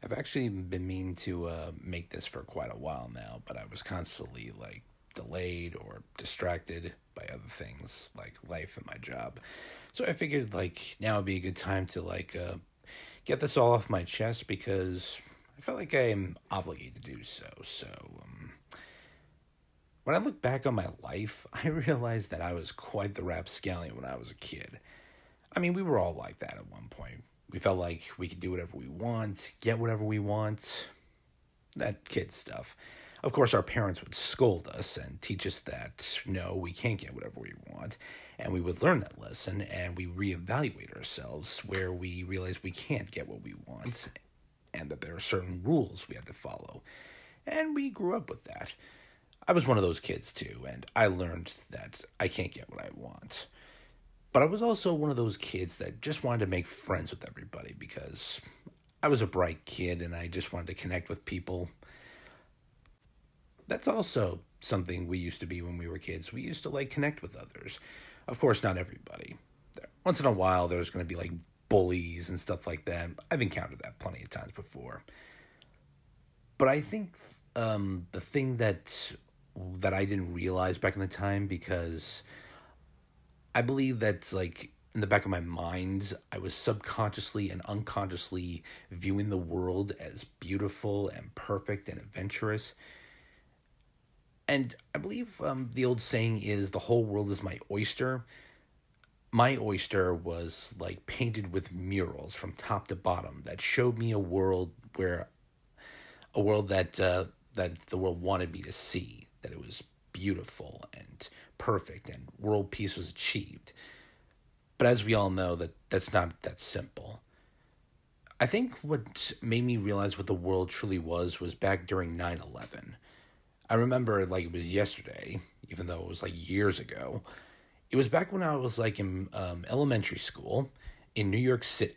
I've actually been meaning to make this for quite a while now, but I was constantly like delayed or distracted by other things like life and my job. So I figured like now would be a good time to get this all off my chest because I felt like I am obligated to do so. So when I look back on my life, I realized that I was quite the rapscallion when I was a kid. I mean, we were all like that at one point. We felt like we could do whatever we want, get whatever we want, that kid stuff. Of course, our parents would scold us and teach us that no, we can't get whatever we want. And we would learn that lesson and we reevaluate ourselves where we realize we can't get what we want and that there are certain rules we have to follow. And we grew up with that. I was one of those kids too, and I learned that I can't get what I want. But I was also one of those kids that just wanted to make friends with everybody because I was a bright kid and I just wanted to connect with people. That's also something we used to be when we were kids. We used to like connect with others. Of course, not everybody. Once in a while, there's going to be like bullies and stuff like that. I've encountered that plenty of times before. But I think the thing that I didn't realize back in the time because I believe that's like in the back of my mind, I was subconsciously and unconsciously viewing the world as beautiful and perfect and adventurous. And I believe the old saying is the whole world is my oyster. My oyster was like painted with murals from top to bottom that showed me a world that the world wanted me to see. That it was beautiful and perfect, and world peace was achieved. But as we all know, that's not that simple. I think what made me realize what the world truly was back during 9/11. I remember it like it was yesterday, even though it was like years ago. It was back when I was like in elementary school in New York City,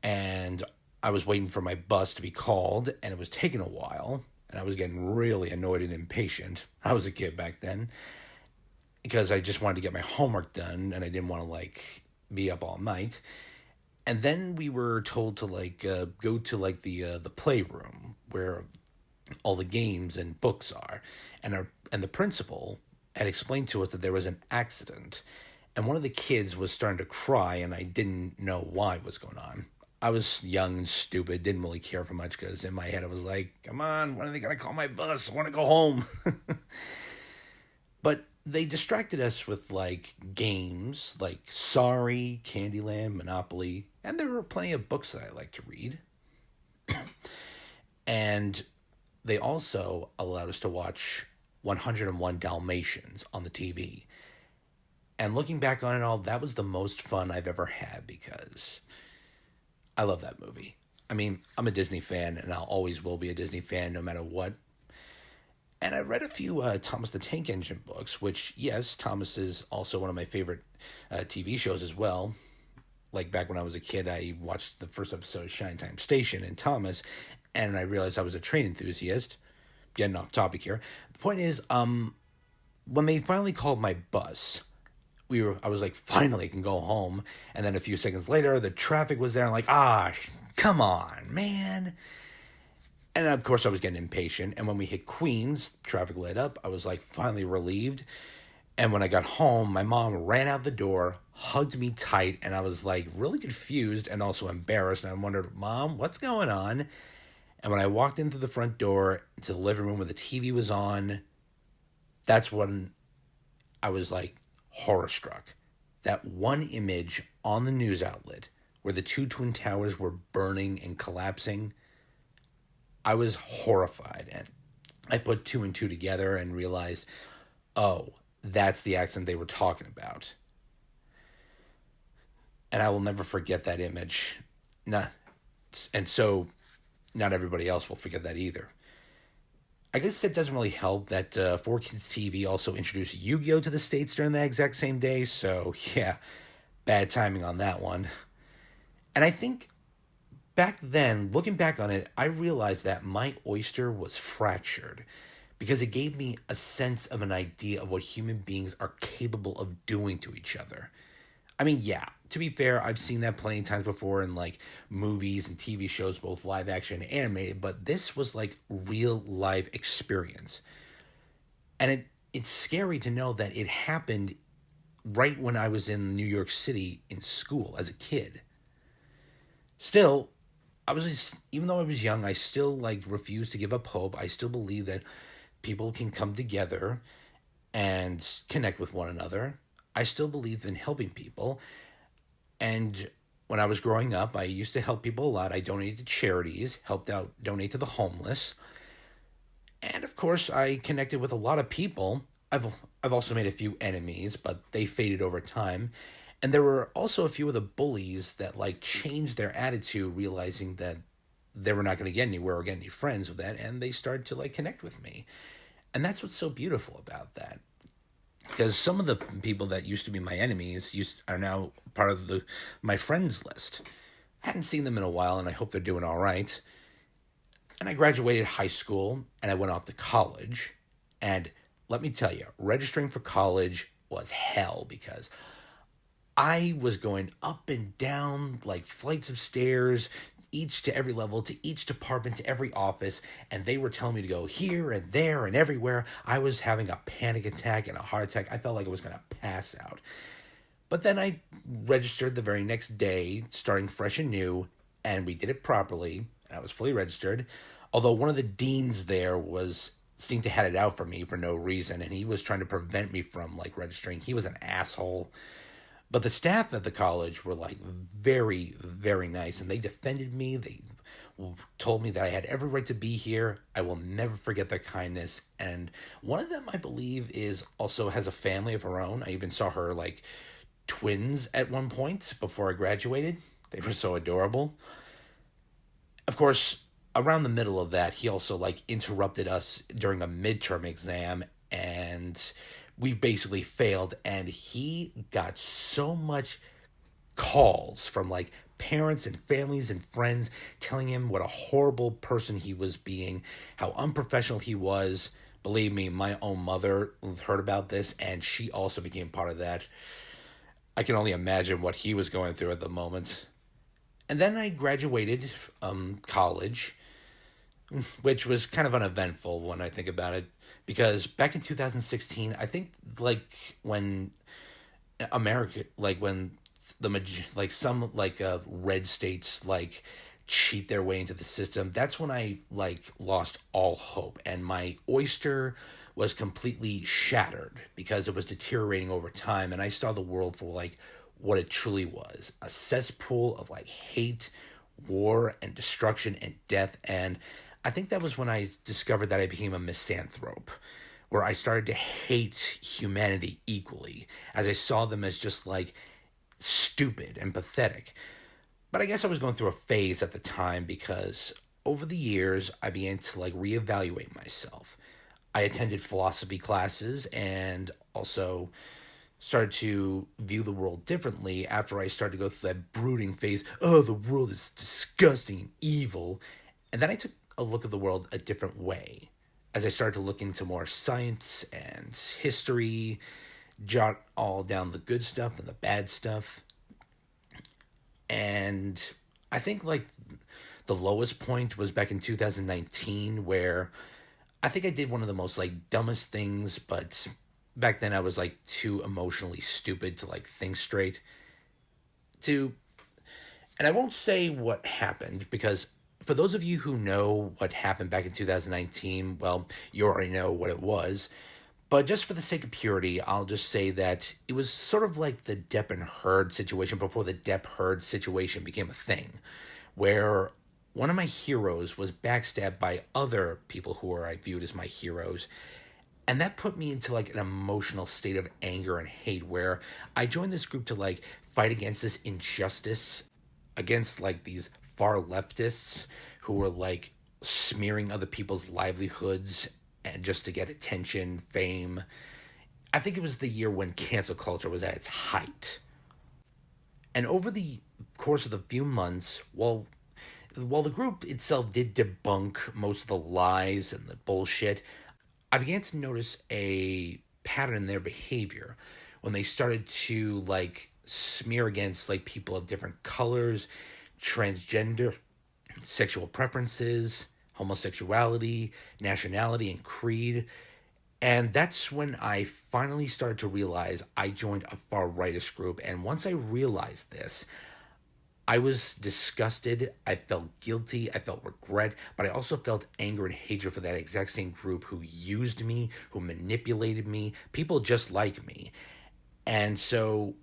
and I was waiting for my bus to be called, and it was taking a while, and I was getting really annoyed and impatient. I was a kid back then because I just wanted to get my homework done, and I didn't want to like be up all night. And then we were told to go to like the playroom where all the games and books are, and the principal had explained to us that there was an accident, and one of the kids was starting to cry, and I didn't know why was going on. I was young and stupid, didn't really care for much because in my head I was like, "Come on, when are they gonna call my bus? I want to go home." But they distracted us with like games like Sorry, Candyland, Monopoly, and there were plenty of books that I like to read. And they also allowed us to watch 101 Dalmatians on the TV. And looking back on it all, that was the most fun I've ever had because I love that movie. I mean, I'm a Disney fan and I'll always will be a Disney fan no matter what. And I read a few Thomas the Tank Engine books, which, yes, Thomas is also one of my favorite TV shows as well. Like back when I was a kid, I watched the first episode of Shine Time Station and Thomas, and I realized I was a train enthusiast. Getting off topic here. The point is, when they finally called my bus, I was like, finally, I can go home. And then a few seconds later, the traffic was there. I'm like, come on, man. And of course, I was getting impatient. And when we hit Queens, traffic lit up. I was like, finally relieved. And when I got home, my mom ran out the door, hugged me tight, and I was like really confused and also embarrassed. And I wondered, Mom, what's going on? And when I walked into the front door to the living room where the TV was on, that's when I was like horror struck. That one image on the news outlet where the two twin towers were burning and collapsing, I was horrified. And I put two and two together and realized, oh, that's the accident they were talking about. And I will never forget that image. Not, and so not everybody else will forget that either. I guess it doesn't really help that 4Kids TV also introduced Yu-Gi-Oh to the States during that exact same day. So yeah, bad timing on that one. And I think back then, looking back on it, I realized that my oyster was fractured because it gave me a sense of an idea of what human beings are capable of doing to each other. I mean, yeah, to be fair, I've seen that plenty of times before in like movies and TV shows, both live action and animated, but this was like real live experience. And it's scary to know that it happened right when I was in New York City in school as a kid. Still, I was just, even though I was young, I still like refused to give up hope. I still believe that people can come together and connect with one another. I still believe in helping people. And when I was growing up, I used to help people a lot. I donated to charities, helped out, donate to the homeless. And of course, I connected with a lot of people. I've also made a few enemies, but they faded over time. And there were also a few of the bullies that like changed their attitude, realizing that they were not going to get anywhere or get any friends with that, and they started to like connect with me. And that's what's so beautiful about that. Because some of the people that used to be my enemies are now part of the my friends list. I hadn't seen them in a while, and I hope they're doing all right. And I graduated high school, and I went off to college. And let me tell you, registering for college was hell because I was going up and down like flights of stairs, each to every level, to each department, to every office, and they were telling me to go here and there and everywhere. I was having a panic attack and a heart attack. I felt like I was going to pass out. But then I registered the very next day, starting fresh and new, and we did it properly, and I was fully registered. Although one of the deans there was seemed to had it out for me for no reason, and he was trying to prevent me from like registering. He was an asshole. But the staff at the college were like very, very nice, and they defended me. They told me that I had every right to be here. I will never forget their kindness. And one of them, I believe, is also has a family of her own. I even saw her like twins at one point before I graduated. They were so adorable. Of course, around the middle of that, he also like interrupted us during a midterm exam, and we basically failed, and he got so much calls from like parents and families and friends telling him what a horrible person he was being, how unprofessional he was. Believe me, my own mother heard about this, and she also became part of that. I can only imagine what he was going through at the moment. And then I graduated college, which was kind of uneventful when I think about it, because back in 2016, I think like when America, like when like some like red states like cheat their way into the system, that's when I like lost all hope, and my oyster was completely shattered because it was deteriorating over time, and I saw the world for like what it truly was, a cesspool of like hate, war, and destruction and death. And I think that was when I discovered that I became a misanthrope, where I started to hate humanity equally, as I saw them as just like stupid and pathetic. But I guess I was going through a phase at the time because over the years I began to like reevaluate myself. I attended philosophy classes and also started to view the world differently after I started to go through that brooding phase. Oh, the world is disgusting and evil. And then I took a look at the world a different way as I started to look into more science and history, jot all down the good stuff and the bad stuff. And I think like the lowest point was back in 2019, where I think I did one of the most like dumbest things, but back then I was like too emotionally stupid to like think straight. To And I won't say what happened because for those of you who know what happened back in 2019, well, you already know what it was. But just for the sake of purity, I'll just say that it was sort of like the Depp and Heard situation before the Depp Heard situation became a thing, where one of my heroes was backstabbed by other people who I viewed as my heroes. And that put me into like an emotional state of anger and hate, where I joined this group to like fight against this injustice, against like these far leftists who were like smearing other people's livelihoods and just to get attention, fame. I think it was the year when cancel culture was at its height. And over the course of the few months, while the group itself did debunk most of the lies and the bullshit, I began to notice a pattern in their behavior when they started to like smear against like people of different colors, transgender, sexual preferences, homosexuality, nationality, and creed. And that's when I finally started to realize I joined a far rightist group. And once I realized this, I was disgusted. I felt guilty. I felt regret. But I also felt anger and hatred for that exact same group who used me, who manipulated me, people just like me. And so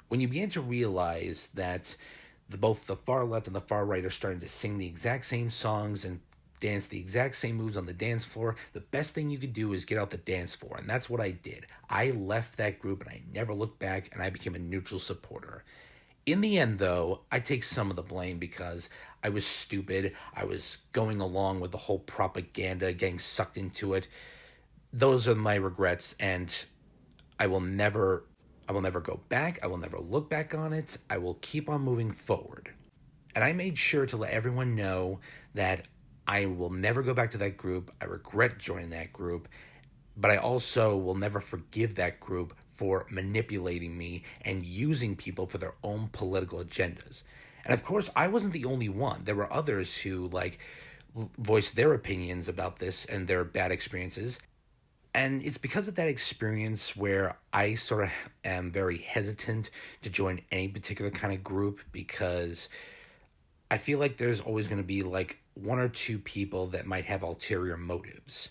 when you begin to realize that both the far left and the far right are starting to sing the exact same songs and dance the exact same moves on the dance floor, the best thing you could do is get out the dance floor. And that's what I did. I left that group and I never looked back, and I became a neutral supporter. In the end, though, I take some of the blame because I was stupid. I was going along with the whole propaganda, getting sucked into it. Those are my regrets, and I will never I will never go back. I will never look back on it. I will keep on moving forward. And I made sure to let everyone know that I will never go back to that group. I regret joining that group, but I also will never forgive that group for manipulating me and using people for their own political agendas. And of course, I wasn't the only one. There were others who voiced their opinions about this and their bad experiences. And it's because of that experience where I sort of am very hesitant to join any particular kind of group, because I feel like there's always going to be like one or two people that might have ulterior motives.